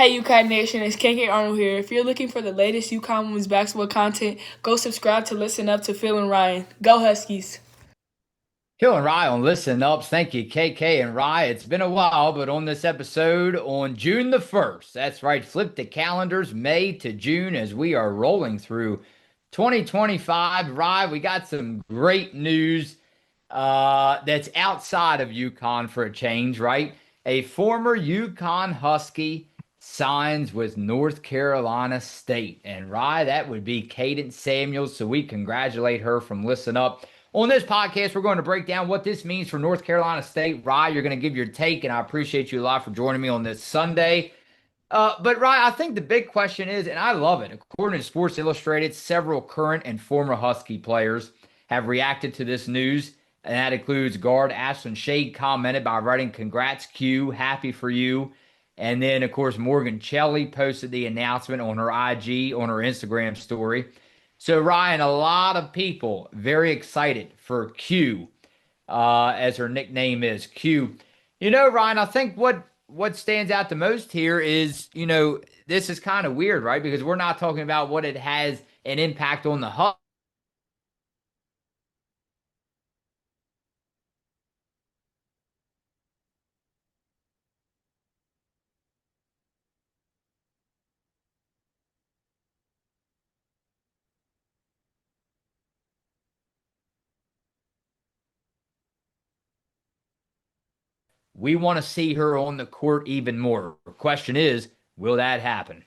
Hey UConn Nation, it's KK Arnold here. If you're looking for the latest UConn women's basketball content, go subscribe to Listen Up to Phil and Ryan. Go Huskies! Hill and Rye on Listen Ups. Thank you, KK and Rye. It's been a while, but on this episode on June the 1st, that's right, flip the calendars, May to June, as we are rolling through 2025. Rye, we got some great news that's outside of UConn for a change, right? A former UConn Husky signs with North Carolina State. And Rye, that would be Qadence Samuels. So we congratulate her from Listen Up. On this podcast, we're going to break down what this means for North Carolina State. Rye, you're going to give your take, and I appreciate you a lot for joining me on this Sunday. But Rye, I think the big question is, and I love it, according to Sports Illustrated, several current and former Husky players have reacted to this news, and that includes guard Ashlyn Shade commented by writing, "Congrats, Q, happy for you." And then, of course, Morgan Shelley posted the announcement on her IG, on her Instagram story. So, Ryan, a lot of people very excited for Q, as her nickname is Q. Ryan, I think what stands out the most here is, this is kind of weird, right? Because we're not talking about what it has an impact on the hub. We want to see her on the court even more. The question is, will that happen?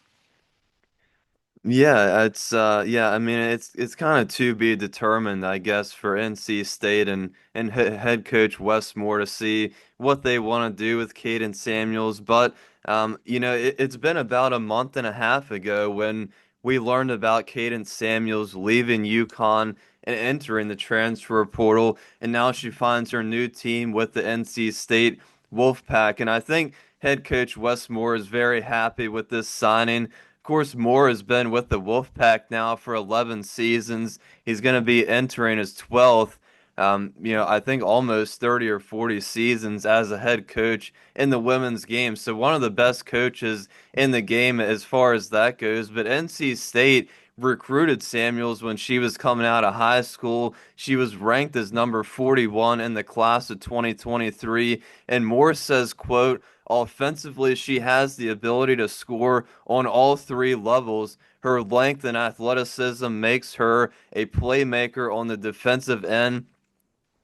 Yeah, I mean it's kind of to be determined, I guess, for NC State and head coach Wes Moore to see what they want to do with Qadence Samuels. But it's been about a month and a half ago when we learned about Qadence Samuels leaving UConn and entering the transfer portal, and now she finds her new team with the NC State Wolfpack. And I think head coach Wes Moore is very happy with this signing. Of course, Moore has been with the Wolfpack now for 11 seasons. He's going to be entering his 12th, I think almost 30 or 40 seasons as a head coach in the women's game. So one of the best coaches in the game as far as that goes. But NC State recruited Samuels when she was coming out of high school. She was ranked as number 41 in the class of 2023. And Moore says, quote, "Offensively, she has the ability to score on all three levels. Her length and athleticism makes her a playmaker on the defensive end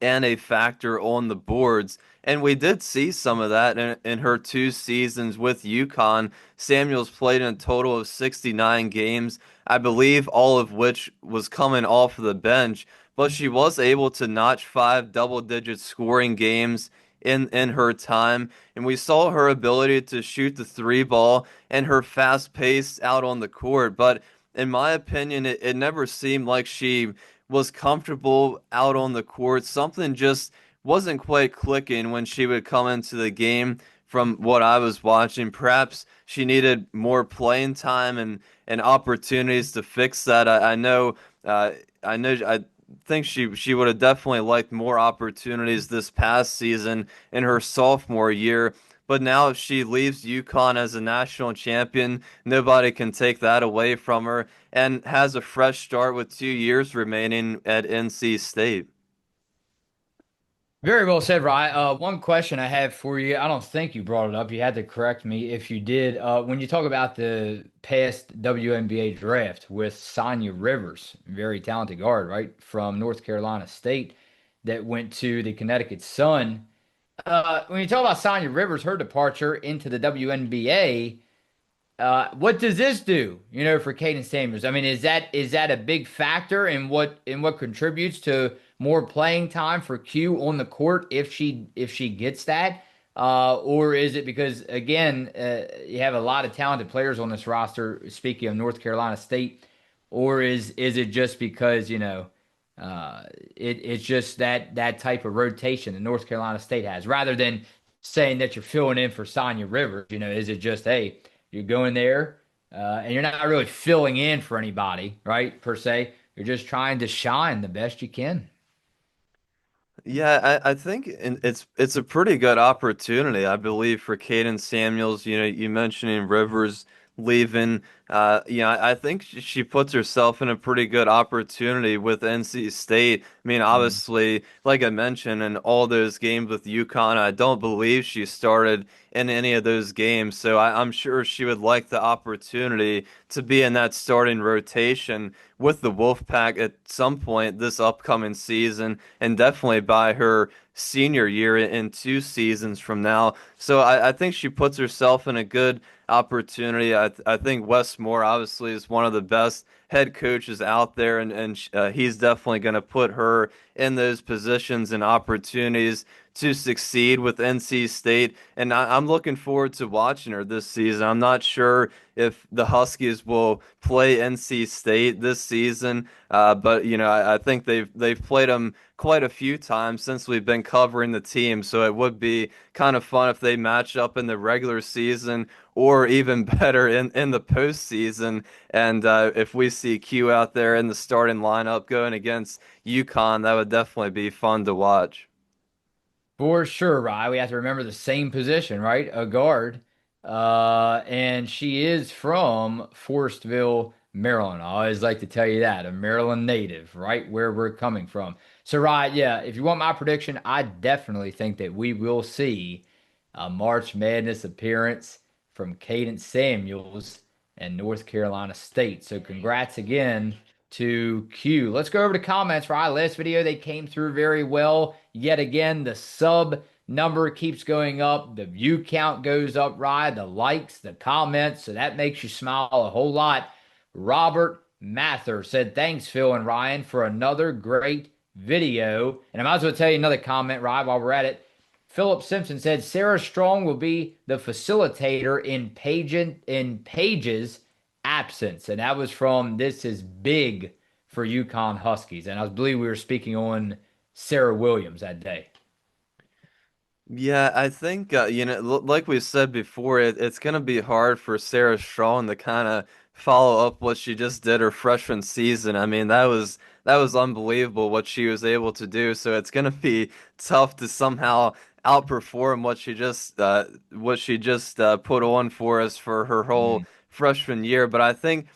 and a factor on the boards." And we did see some of that in her 2 seasons with UConn. Samuels played in a total of 69 games, I believe all of which was coming off of the bench, but she was able to notch 5 double-digit scoring games in her time. And we saw her ability to shoot the three ball and her fast pace out on the court. But in my opinion, it never seemed like she was comfortable out on the court. Something just wasn't quite clicking when she would come into the game from what I was watching. Perhaps she needed more playing time and opportunities to fix that. I think she would have definitely liked more opportunities this past season in her sophomore year. But now if she leaves UConn as a national champion, nobody can take that away from her and has a fresh start with 2 years remaining at NC State. Very well said, Ryan. One question I have for you. I don't think you brought it up. You had to correct me if you did. When you talk about the past WNBA draft with Sonya Rivers, very talented guard, right, from North Carolina State that went to the Connecticut Sun. When you talk about Sonya Rivers, her departure into the WNBA, what does this do, for Qadence Samuels? I mean, is that a big factor in what contributes to more playing time for Q on the court if she gets that? Or is it because again, you have a lot of talented players on this roster, speaking of North Carolina State, or is it just because, it's just that type of rotation that North Carolina State has, rather than saying that you're filling in for Sonya Rivers? Is it just, hey, you're going there, and you're not really filling in for anybody, right? Per se, you're just trying to shine the best you can. Yeah, I think it's a pretty good opportunity, I believe, for Qadence Samuels. You know, you mentioning Rivers leaving. I think she puts herself in a pretty good opportunity with NC State. I mean, Mm. obviously, like I mentioned, in all those games with UConn, I don't believe she started in any of those games. So I'm sure she would like the opportunity to be in that starting rotation with the Wolfpack at some point this upcoming season, and definitely by her senior year in 2 seasons from now. So I think she puts herself in a good opportunity. I think Wes Moore obviously is one of the best head coaches out there, and he's definitely going to put her in those positions and opportunities to succeed with NC State. And I'm looking forward to watching her this season. I'm not sure if the Huskies will play NC State this season, but I think they've played them quite a few times since we've been covering the team. So it would be kind of fun if they match up in the regular season, or even better in the postseason. And if we see Q out there in the starting lineup going against UConn, that would definitely be fun to watch. For sure, Rye. We have to remember the same position, right? A guard. And she is from Forestville, Maryland. I always like to tell you that, a Maryland native, right where we're coming from. So, Rye, yeah, if you want my prediction, I definitely think that we will see a March Madness appearance from Cadence Samuels and North Carolina State. So, congrats again to Q. Let's go over to comments, right? Last video, they came through very well. Yet again, the sub number keeps going up. The view count goes up, right? The likes, the comments. So that makes you smile a whole lot. Robert Mather said, thanks, Phil and Ryan, for another great video. And I might as well tell you another comment, Ryan, while we're at it. Philip Simpson said, Sarah Strong will be the facilitator in Paige's absence. And that was from This Is Big for UConn Huskies. And I believe we were speaking on Sarah Williams that day. Yeah, I think like we said before, it's gonna be hard for Sarah Strong to kind of follow up what she just did her freshman season. I mean, that was unbelievable what she was able to do. So it's gonna be tough to somehow outperform what she just put on for us for her whole Mm. freshman year. But I think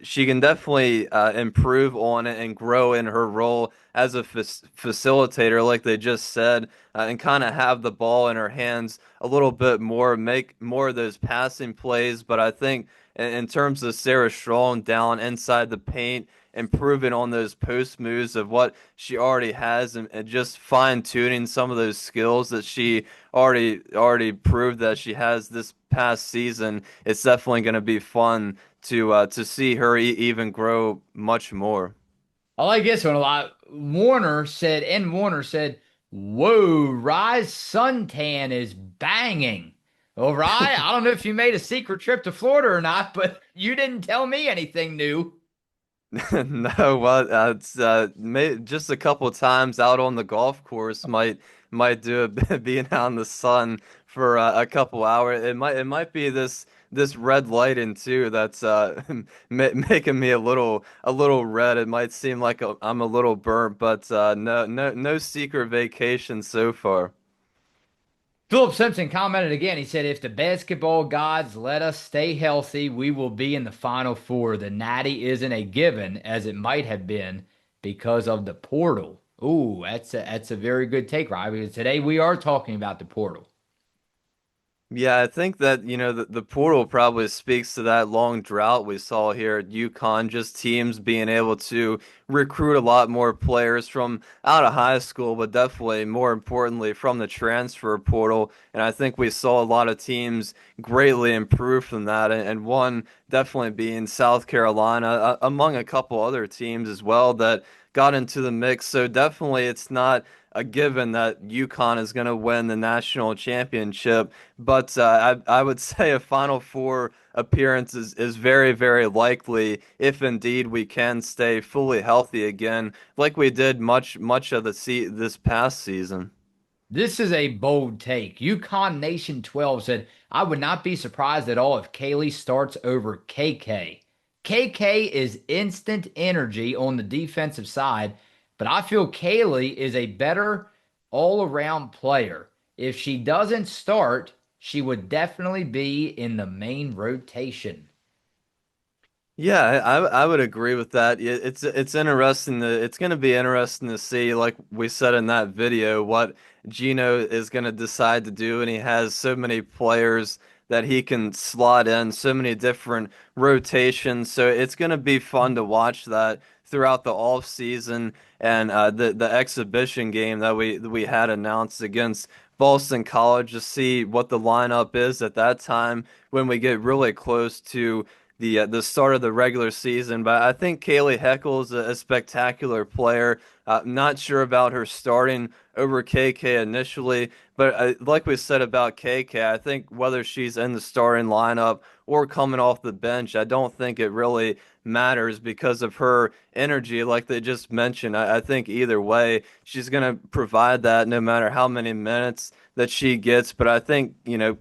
she can definitely improve on it and grow in her role as a facilitator, like they just said, and kind of have the ball in her hands a little bit more, make more of those passing plays. But I think in terms of Sarah Strong down inside the paint, improving on those post moves of what she already has, and just fine tuning some of those skills that she already proved that she has this past season, it's definitely going to be fun to see her even grow much more. I like this one a lot. Warner said, whoa, Rye's suntan is banging. Well, Rye, I don't know if you made a secret trip to Florida or not, but you didn't tell me anything new. No, well, it's just a couple of times out on the golf course might do it being out in the sun for a couple hours. It might be this red lighting too that's making me a little red. It might seem like I'm a little burnt, but no secret vacation so far. Philip Simpson commented again. He said, if the basketball gods let us stay healthy, we will be in the Final Four. The Natty isn't a given as it might have been because of the portal. Ooh, that's a very good take, right? Because today we are talking about the portal. Yeah, I think that, the portal probably speaks to that long drought we saw here at UConn, just teams being able to recruit a lot more players from out of high school, but definitely more importantly from the transfer portal. And I think we saw a lot of teams greatly improve from that, and one definitely being South Carolina, among a couple other teams as well that got into the mix. So definitely it's not a given that UConn is going to win the national championship, but I would say a Final Four appearance is very, very likely if indeed we can stay fully healthy again, like we did much of this past season. This is a bold take. UConn Nation 12 said, I would not be surprised at all if Kaylee starts over KK. KK is instant energy on the defensive side, but I feel Kaylee is a better all-around player. If she doesn't start, she would definitely be in the main rotation. Yeah, I would agree with that. It's interesting it's going to be interesting to see, like we said in that video, what Gino is going to decide to do, and he has so many players that he can slot in, so many different rotations. So it's going to be fun to watch that throughout the off season and the exhibition game that we had announced against Boston College to see what the lineup is at that time when we get really close to the start of the regular season. But I think Kaylee Heckle is a spectacular player. Not sure about her starting over KK initially, but like we said about KK, I think whether she's in the starting lineup or coming off the bench, I don't think it really matters because of her energy, like they just mentioned. I think either way, she's going to provide that no matter how many minutes that she gets. But I think,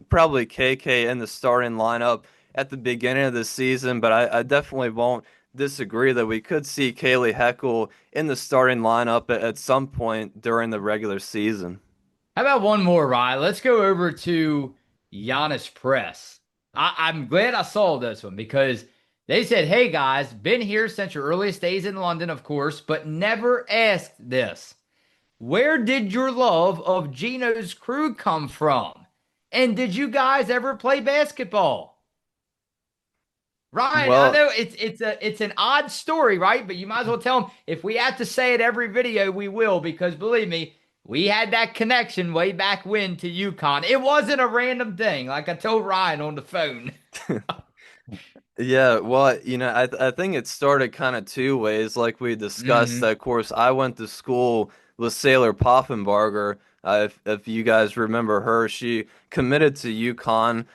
probably KK in the starting lineup at the beginning of the season, but I definitely won't disagree that we could see Kaylee Heckle in the starting lineup at some point during the regular season. How about one more, Ryan? Let's go over to Giannis Press. I'm glad I saw this one because they said, hey guys, been here since your earliest days in London, of course, but never asked this. Where did your love of Gino's crew come from? And did you guys ever play basketball? Ryan, I Well, know it's an odd story, right? But you might as well tell them if we have to say it every video, we will, because believe me, we had that connection way back when to UConn. It wasn't a random thing, like I told Ryan on the phone. yeah, well, I think it started kind of two ways, like we discussed. Hmm. Of course, I went to school with Sailor Poffenbarger. If you guys remember her, she committed to UConn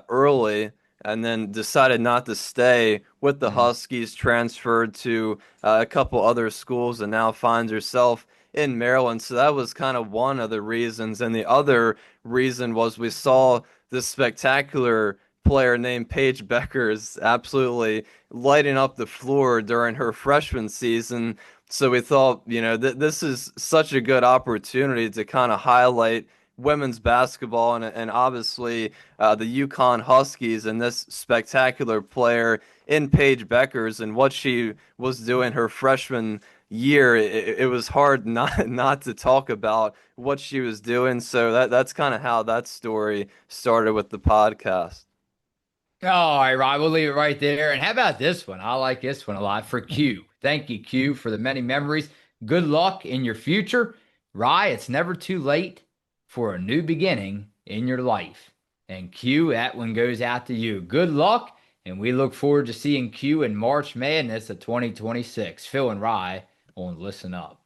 early and then decided not to stay with the Hmm. Huskies, transferred to a couple other schools, and now finds herself in Maryland. So that was kind of one of the reasons. And the other reason was we saw this spectacular player named Paige Becker is absolutely lighting up the floor during her freshman season. So we thought, this is such a good opportunity to kind of highlight women's basketball and obviously the UConn Huskies and this spectacular player in Paige Beckers and what she was doing her freshman year. It was hard not to talk about what she was doing. So that's kind of how that story started with the podcast. All right, Ryan, we'll leave it right there. And how about this one? I like this one a lot for Q. Thank you, Q, for the many memories. Good luck in your future. Rye, it's never too late for a new beginning in your life. And Q, that one goes out to you. Good luck, and we look forward to seeing Q in March Madness of 2026. Phil and Rye on Listen Up.